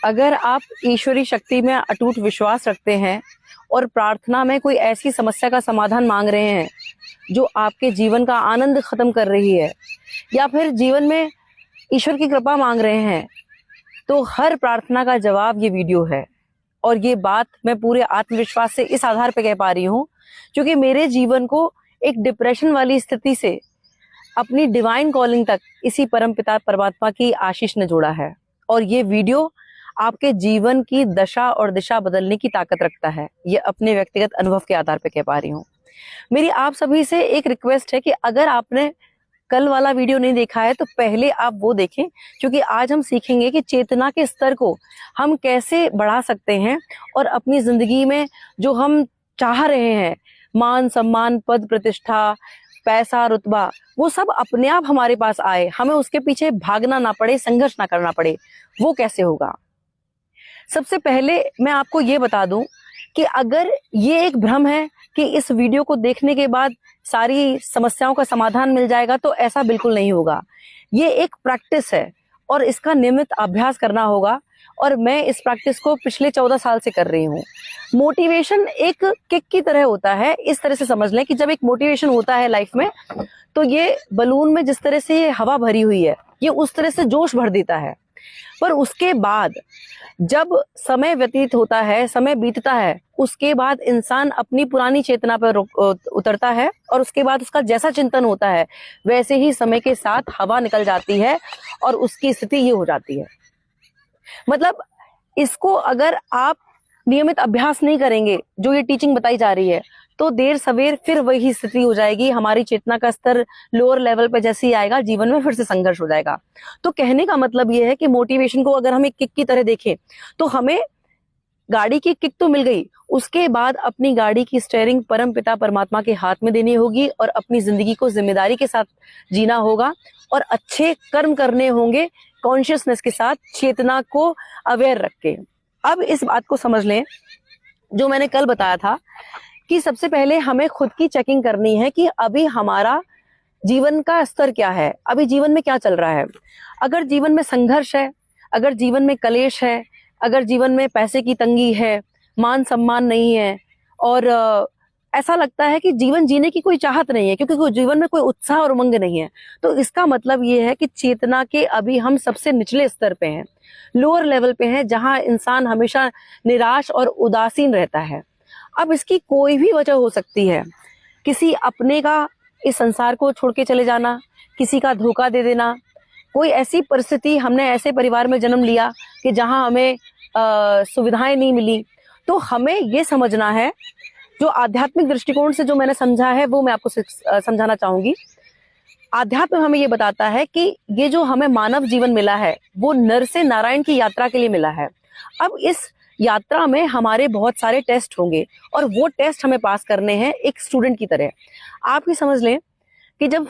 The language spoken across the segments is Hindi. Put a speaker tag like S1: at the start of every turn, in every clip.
S1: अगर आप ईश्वरी शक्ति में अटूट विश्वास रखते हैं और प्रार्थना में कोई ऐसी समस्या का समाधान मांग रहे हैं जो आपके जीवन का आनंद खत्म कर रही है, या फिर जीवन में ईश्वर की कृपा मांग रहे हैं, तो हर प्रार्थना का जवाब ये वीडियो है। और ये बात मैं पूरे आत्मविश्वास से इस आधार पे कह पा रही हूँ क्योंकि मेरे जीवन को एक डिप्रेशन वाली स्थिति से अपनी डिवाइन कॉलिंग तक इसी परमपिता परमात्मा की आशीष ने जोड़ा है। और ये वीडियो आपके जीवन की दशा और दिशा बदलने की ताकत रखता है। ये अपने व्यक्तिगत अनुभव के आधार पर कह पा रही हूँ। मेरी आप सभी से एक रिक्वेस्ट है कि अगर आपने कल वाला वीडियो नहीं देखा है तो पहले आप वो देखें, क्योंकि आज हम सीखेंगे कि चेतना के स्तर को हम कैसे बढ़ा सकते हैं और अपनी जिंदगी में जो हम चाह रहे हैं, मान सम्मान, पद प्रतिष्ठा, पैसा, रुतबा, वो सब अपने आप हमारे पास आए, हमें उसके पीछे भागना ना पड़े, संघर्ष ना करना पड़े, वो कैसे होगा। सबसे पहले मैं आपको ये बता दूं कि अगर ये एक भ्रम है कि इस वीडियो को देखने के बाद सारी समस्याओं का समाधान मिल जाएगा, तो ऐसा बिल्कुल नहीं होगा। ये एक प्रैक्टिस है और इसका नियमित अभ्यास करना होगा। और मैं इस प्रैक्टिस को पिछले 14 साल से कर रही हूँ। मोटिवेशन एक किक की तरह होता है। इस तरह से समझ लें कि जब एक मोटिवेशन होता है लाइफ में, तो ये बलून में जिस तरह से ये हवा भरी हुई है, ये उस तरह से जोश भर देता है। पर उसके बाद जब समय व्यतीत होता है, समय बीतता है, उसके बाद इंसान अपनी पुरानी चेतना पर उतरता है और उसके बाद उसका जैसा चिंतन होता है वैसे ही समय के साथ हवा निकल जाती है और उसकी स्थिति ये हो जाती है। मतलब इसको अगर आप नियमित अभ्यास नहीं करेंगे, जो ये टीचिंग बताई जा रही है, तो देर सवेर फिर वही स्थिति हो जाएगी। हमारी चेतना का स्तर लोअर लेवल पे जैसे ही आएगा, जीवन में फिर से संघर्ष हो जाएगा। तो कहने का मतलब ये है कि मोटिवेशन को अगर हम एक किक की तरह देखें, तो हमें गाड़ी की किक तो मिल गई, उसके बाद अपनी गाड़ी की स्टीयरिंग परम पिता परमात्मा के हाथ में देनी होगी और अपनी जिंदगी को जिम्मेदारी के साथ जीना होगा और अच्छे कर्म करने होंगे कॉन्शियसनेस के साथ, चेतना को अवेयर रख के। अब इस बात को समझ लें जो मैंने कल बताया था कि सबसे पहले हमें खुद की चेकिंग करनी है कि अभी हमारा जीवन का स्तर क्या है, अभी जीवन में क्या चल रहा है। अगर जीवन में संघर्ष है, अगर जीवन में कलेश है, अगर जीवन में पैसे की तंगी है, मान सम्मान नहीं है और ऐसा लगता है कि जीवन जीने की कोई चाहत नहीं है क्योंकि जीवन में कोई उत्साह और उमंग नहीं है, तो इसका मतलब ये है कि चेतना के अभी हम सबसे निचले स्तर पे हैं, लोअर लेवल पे हैं, जहां इंसान हमेशा निराश और उदासीन रहता है। अब इसकी कोई भी वजह हो सकती है, किसी अपने का इस संसार को छोड़ के चले जाना, किसी का धोखा दे देना, कोई ऐसी परिस्थिति, हमने ऐसे परिवार में जन्म लिया कि जहां हमें सुविधाएं नहीं मिली। तो हमें ये समझना है, जो आध्यात्मिक दृष्टिकोण से जो मैंने समझा है वो मैं आपको समझाना चाहूंगी। आध्यात्म हमें ये बताता है कि ये जो हमें मानव जीवन मिला है वो नर से नारायण की यात्रा के लिए मिला है। अब इस यात्रा में हमारे बहुत सारे टेस्ट होंगे और वो टेस्ट हमें पास करने हैं एक स्टूडेंट की तरह। आप ही समझ लें कि जब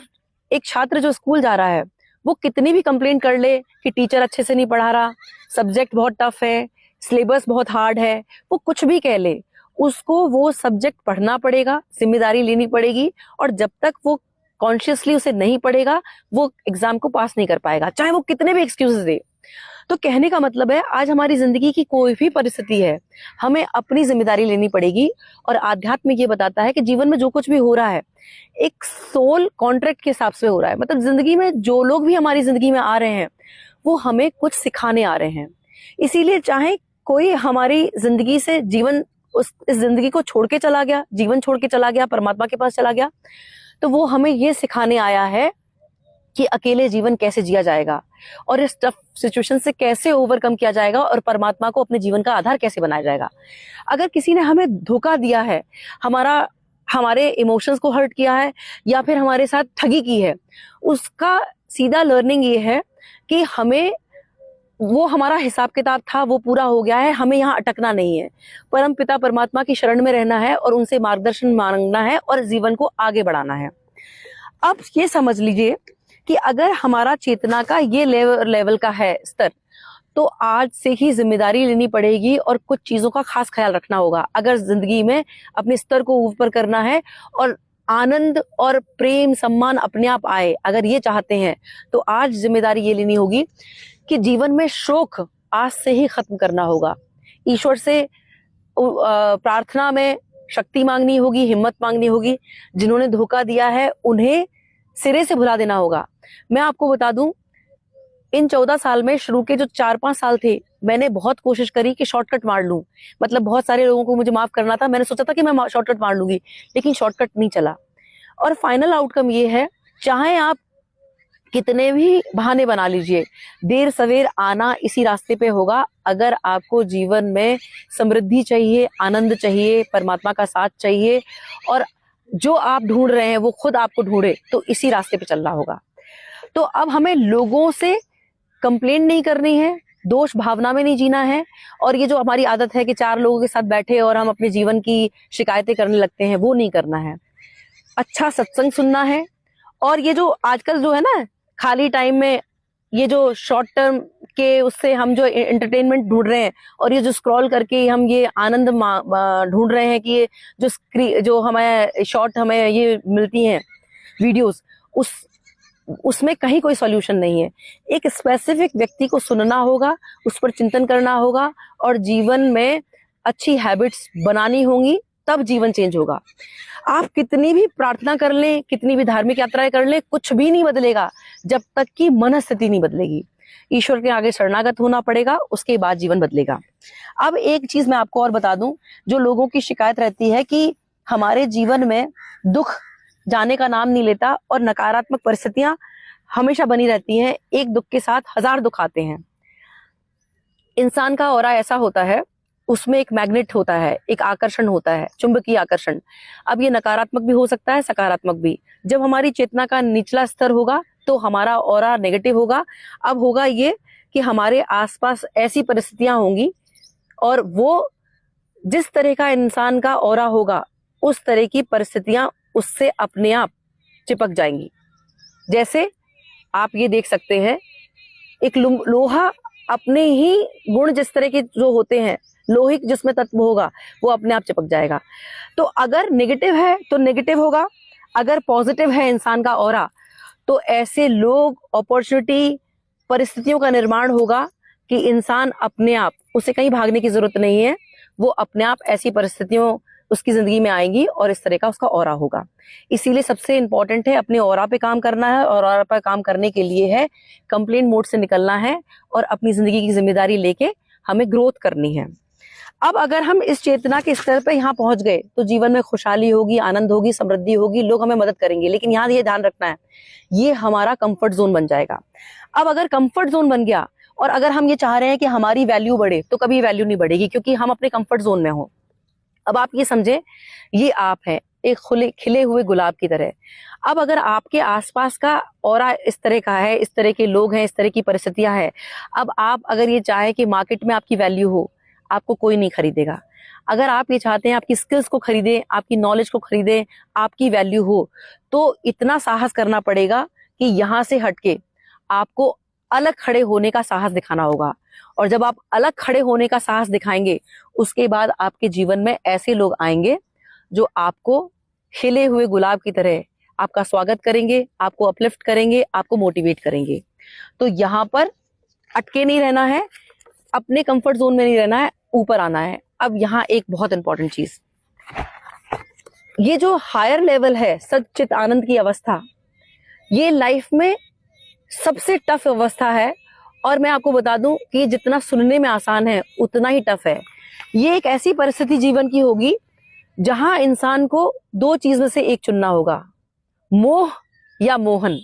S1: एक छात्र जो स्कूल जा रहा है वो कितनी भी कंप्लेंट कर ले कि टीचर अच्छे से नहीं पढ़ा रहा, सब्जेक्ट बहुत टफ है, सिलेबस बहुत हार्ड है, वो कुछ भी कह ले, उसको वो सब्जेक्ट पढ़ना पड़ेगा, जिम्मेदारी लेनी पड़ेगी, और जब तक वो कॉन्शियसली उसे नहीं पढ़ेगा वो एग्जाम को पास नहीं कर पाएगा, चाहे वो कितने भी एक्सक्यूजेस दे। तो कहने का मतलब है आज हमारी जिंदगी की कोई भी परिस्थिति है, हमें अपनी जिम्मेदारी लेनी पड़ेगी। और आध्यात्म ये बताता है कि जीवन में जो कुछ भी हो रहा है एक सोल कॉन्ट्रैक्ट के हिसाब से हो रहा है। मतलब जिंदगी में जो लोग भी हमारी जिंदगी में आ रहे हैं वो हमें कुछ सिखाने आ रहे हैं। इसीलिए चाहे कोई हमारी जिंदगी से इस जिंदगी को छोड़ के चला गया, जीवन छोड़ के चला गया, परमात्मा के पास चला गया, तो वो हमें ये सिखाने आया है कि अकेले जीवन कैसे जिया जाएगा और इस टफ सिचुएशन से कैसे ओवरकम किया जाएगा और परमात्मा को अपने जीवन का आधार कैसे बनाया जाएगा। अगर किसी ने हमें धोखा दिया है, हमारे इमोशंस को हर्ट किया है या फिर हमारे साथ ठगी की है, उसका सीधा लर्निंग ये है कि हमें वो हमारा हिसाब किताब था वो पूरा हो गया है, हमें यहाँ अटकना नहीं है, परम पिता परमात्मा की शरण में रहना है और उनसे मार्गदर्शन मांगना है और जीवन को आगे बढ़ाना है। अब ये समझ लीजिए कि अगर हमारा चेतना का ये लेवल का है स्तर, तो आज से ही जिम्मेदारी लेनी पड़ेगी और कुछ चीजों का खास ख्याल रखना होगा। अगर जिंदगी में अपने स्तर को ऊपर करना है और आनंद और प्रेम सम्मान अपने आप आए, अगर ये चाहते हैं तो आज जिम्मेदारी ये लेनी होगी कि जीवन में शोक आज से ही खत्म करना होगा। ईश्वर से प्रार्थना में शक्ति मांगनी होगी, हिम्मत मांगनी होगी। जिन्होंने धोखा दिया है उन्हें सिरे से भुला देना होगा। मैं आपको बता दूं, इन 14 साल में शुरू के जो 4-5 साल थे, मैंने बहुत कोशिश करी कि शॉर्टकट मार लूं। मतलब बहुत सारे लोगों को मुझे माफ करना था, मैंने सोचा था कि मैं शॉर्टकट मार लूंगी, लेकिन शॉर्टकट नहीं चला। और फाइनल आउटकम ये है, चाहे आप कितने भी बहाने बना लीजिए, देर सवेर आना इसी रास्ते पे होगा। अगर आपको जीवन में समृद्धि चाहिए, आनंद चाहिए, परमात्मा का साथ चाहिए, और जो आप ढूंढ रहे हैं वो खुद आपको ढूंढे, तो इसी रास्ते पे चलना होगा। तो अब हमें लोगों से कंप्लेंट नहीं करनी है, दोष भावना में नहीं जीना है, और ये जो हमारी आदत है कि 4 लोगों के साथ बैठे और हम अपने जीवन की शिकायतें करने लगते हैं, वो नहीं करना है। अच्छा सत्संग सुनना है। और ये जो आजकल जो है ना, खाली टाइम में ये जो शॉर्ट टर्म के उससे हम जो एंटरटेनमेंट ढूंढ रहे हैं, और ये जो स्क्रॉल करके हम ये आनंद ढूंढ रहे हैं कि ये जो हमें शॉर्ट हमें ये मिलती हैं वीडियोस, उसमें कहीं कोई सॉल्यूशन नहीं है। एक स्पेसिफिक व्यक्ति को सुनना होगा, उस पर चिंतन करना होगा, और जीवन में अच्छी हैबिट्स बनानी होंगी, तब जीवन चेंज होगा। आप कितनी भी प्रार्थना कर लें, कितनी भी धार्मिक यात्राएं कर लें, कुछ भी नहीं बदलेगा जब तक कि मनस्थिति नहीं बदलेगी। ईश्वर के आगे शरणागत होना पड़ेगा, उसके बाद जीवन बदलेगा। अब एक चीज मैं आपको और बता दूं, जो लोगों की शिकायत रहती है कि हमारे जीवन में दुख जाने का नाम नहीं लेता और नकारात्मक परिस्थितियां हमेशा बनी रहती हैं, एक दुख के साथ 1000 दुख आते हैं। इंसान का ऑरा ऐसा होता है, उसमें एक मैग्नेट होता है, एक आकर्षण होता है, चुंबकीय आकर्षण। अब ये नकारात्मक भी हो सकता है, सकारात्मक भी। जब हमारी चेतना का निचला स्तर होगा तो हमारा ऑरा नेगेटिव होगा। अब होगा ये कि हमारे आसपास ऐसी परिस्थितियां होंगी, और वो जिस तरह का इंसान का ऑरा होगा, उस तरह की परिस्थितियां उससे अपने आप चिपक जाएंगी। जैसे आप ये देख सकते हैं, एक लोहा अपने ही गुण जिस तरह के जो होते हैं, लोहिक जिसमें तत्व होगा, वो अपने आप चिपक जाएगा। तो अगर नेगेटिव है तो नेगेटिव होगा, अगर पॉजिटिव है इंसान का ऑरा, तो ऐसे लोग, अपॉर्चुनिटी, परिस्थितियों का निर्माण होगा कि इंसान अपने आप, उसे कहीं भागने की जरूरत नहीं है, वो अपने आप ऐसी परिस्थितियों उसकी जिंदगी में आएंगी और इस तरह का उसका ऑरा होगा। इसीलिए सबसे इंपॉर्टेंट है अपने ऑरा पे काम करना है, और ऑरा पे काम करने के लिए है कंप्लेंट मोड से निकलना है और अपनी जिंदगी की जिम्मेदारी लेके हमें ग्रोथ करनी है। अब अगर हम इस चेतना के स्तर पे यहाँ पहुंच गए तो जीवन में खुशहाली होगी, आनंद होगी, समृद्धि होगी, लोग हमें मदद करेंगे। लेकिन यहाँ ये ध्यान रखना है, ये हमारा कंफर्ट जोन बन जाएगा। अब अगर कंफर्ट जोन बन गया और अगर हम ये चाह रहे हैं कि हमारी वैल्यू बढ़े, तो कभी वैल्यू नहीं बढ़ेगी, क्योंकि हम अपने कंफर्ट जोन में हो। अब आप ये समझे, ये आप हैं एक खिले हुए गुलाब की तरह। अब अगर आपके आसपास का ऑरा इस तरह का है, इस तरह के लोग हैं, इस तरह की परिस्थितियां हैं, अब आप अगर ये चाहे कि मार्केट में आपकी वैल्यू हो, आपको कोई नहीं खरीदेगा। अगर आप ये चाहते हैं आपकी स्किल्स को खरीदें, आपकी नॉलेज को खरीदें, आपकी वैल्यू हो, तो इतना साहस करना पड़ेगा कि यहाँ से हटके आपको अलग खड़े होने का साहस दिखाना होगा। और जब आप अलग खड़े होने का साहस दिखाएंगे, उसके बाद आपके जीवन में ऐसे लोग आएंगे जो आपको खिले हुए गुलाब की तरह आपका स्वागत करेंगे, आपको अपलिफ्ट करेंगे, आपको मोटिवेट करेंगे। तो यहाँ पर अटके नहीं रहना है, अपने कंफर्ट जोन में नहीं रहना है, ऊपर आना है। अब यहाँ एक बहुत इंपॉर्टेंट चीज, ये जो हायर लेवल है, सच्चित आनंद की अवस्था, ये लाइफ में सबसे टफ अवस्था है। और मैं आपको बता दूं कि जितना सुनने में आसान है उतना ही टफ है। ये एक ऐसी परिस्थिति जीवन की होगी जहां इंसान को 2 चीज में से एक चुनना होगा, मोह या मोहन।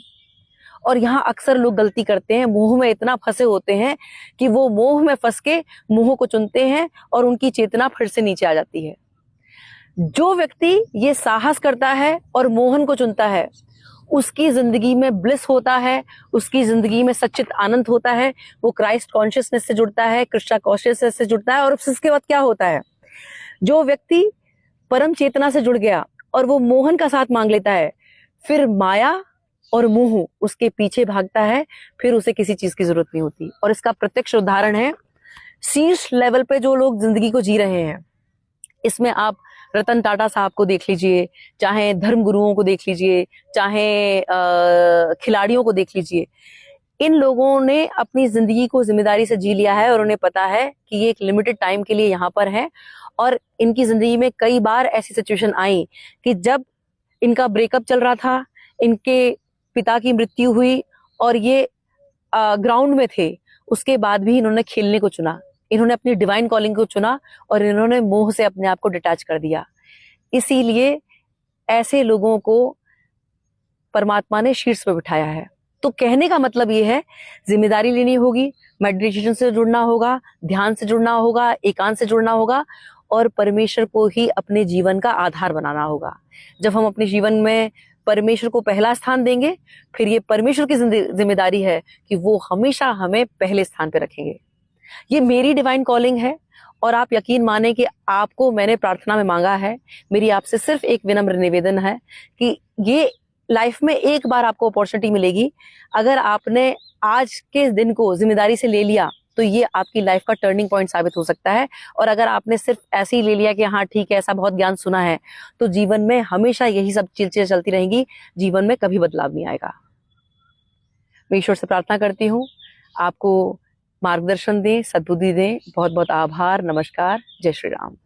S1: और यहाँ अक्सर लोग गलती करते हैं, मोह में इतना फंसे होते हैं कि वो मोह में फंस के मोह को चुनते हैं और उनकी चेतना फिर से नीचे आ जाती है। जो व्यक्ति ये साहस करता है और मोहन को चुनता है, उसकी जिंदगी में ब्लिस होता है, उसकी जिंदगी में सच्चित आनंद होता है, वो क्राइस्ट कॉन्शियसनेस से जुड़ता है, कृष्णा कॉन्शियसनेस से जुड़ता है। और उसके बाद क्या होता है, जो व्यक्ति परम चेतना से जुड़ गया और वो मोहन का साथ मांग लेता है, फिर माया और मोह उसके पीछे भागता है, फिर उसे किसी चीज की जरूरत नहीं होती। और इसका प्रत्यक्ष उदाहरण है शीर्ष लेवल पे जो लोग जिंदगी को जी रहे हैं। इसमें आप रतन टाटा साहब को देख लीजिए, चाहे धर्म गुरुओं को देख लीजिए, चाहे खिलाड़ियों को देख लीजिए। इन लोगों ने अपनी जिंदगी को जिम्मेदारी से जी लिया है और उन्हें पता है कि ये एक लिमिटेड टाइम के लिए यहाँ पर है। और इनकी जिंदगी में कई बार ऐसी सिचुएशन आई कि जब इनका ब्रेकअप चल रहा था, इनके पिता की मृत्यु हुई और ये ग्राउंड में थे, उसके बाद भी इन्होंने खेलने को चुना, इन्होंने अपनी डिवाइन कॉलिंग को चुना और इन्होंने मोह से अपने आप को डिटैच कर दिया। इसीलिए ऐसे लोगों को परमात्मा ने शीर्ष पर बिठाया है। तो कहने का मतलब ये है, जिम्मेदारी लेनी होगी, मेडिटेशन से जुड़ना होगा, ध्यान से जुड़ना होगा, एकांत से जुड़ना होगा और परमेश्वर को ही अपने जीवन का आधार बनाना होगा। जब हम अपने जीवन में परमेश्वर को पहला स्थान देंगे, फिर ये परमेश्वर की जिम्मेदारी है कि वो हमेशा हमें पहले स्थान पे रखेंगे। ये मेरी डिवाइन कॉलिंग है और आप यकीन माने कि आपको मैंने प्रार्थना में मांगा है। मेरी आपसे सिर्फ एक विनम्र निवेदन है कि ये लाइफ में एक बार आपको अपॉर्चुनिटी मिलेगी। अगर आपने आज के दिन को जिम्मेदारी से ले लिया तो ये आपकी लाइफ का टर्निंग पॉइंट साबित हो सकता है। और अगर आपने सिर्फ ऐसे ही ले लिया कि हाँ ठीक है, ऐसा बहुत ज्ञान सुना है, तो जीवन में हमेशा यही सब चीजें चलती रहेंगी, जीवन में कभी बदलाव नहीं आएगा। मैं ईश्वर से प्रार्थना करती हूँ आपको मार्गदर्शन दें, सद्बुद्धि दें। बहुत बहुत आभार। नमस्कार। जय श्री राम।